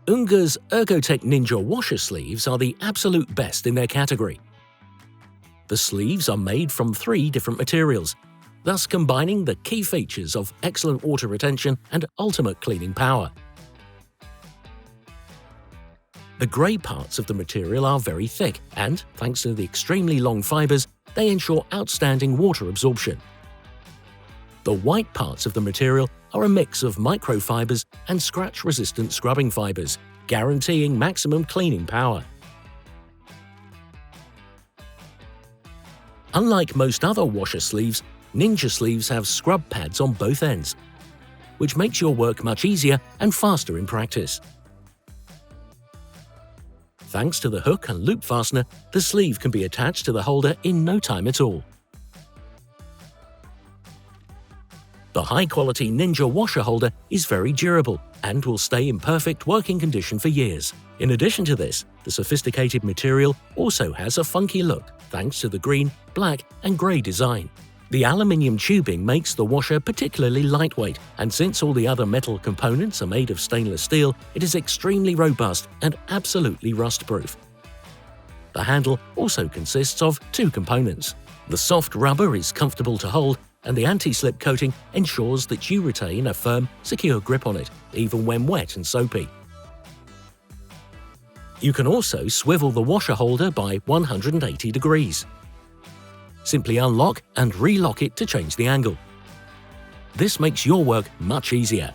UNGER's ErgoTec Ninja Washer sleeves are the absolute best in their category. The sleeves are made from 3 different materials, thus combining the key features of excellent water retention and ultimate cleaning power. The grey parts of the material are very thick and, thanks to the extremely long fibres, they ensure outstanding water absorption. The white parts of the material are a mix of microfibres and scratch-resistant scrubbing fibres, guaranteeing maximum cleaning power. Unlike most other washer sleeves, Ninja sleeves have scrub pads on both ends, which makes your work much easier and faster in practice. Thanks to the hook and loop fastener, the sleeve can be attached to the holder in no time at all. The high-quality Ninja washer holder is very durable and will stay in perfect working condition for years. In addition to this, the sophisticated material also has a funky look thanks to the green, black and grey design. The aluminium tubing makes the washer particularly lightweight, and since all the other metal components are made of stainless steel, it is extremely robust and absolutely rust-proof. The handle also consists of 2 components. The soft rubber is comfortable to hold, and the anti-slip coating ensures that you retain a firm, secure grip on it, even when wet and soapy. You can also swivel the washer holder by 180 degrees. Simply unlock and relock it to change the angle. This makes your work much easier.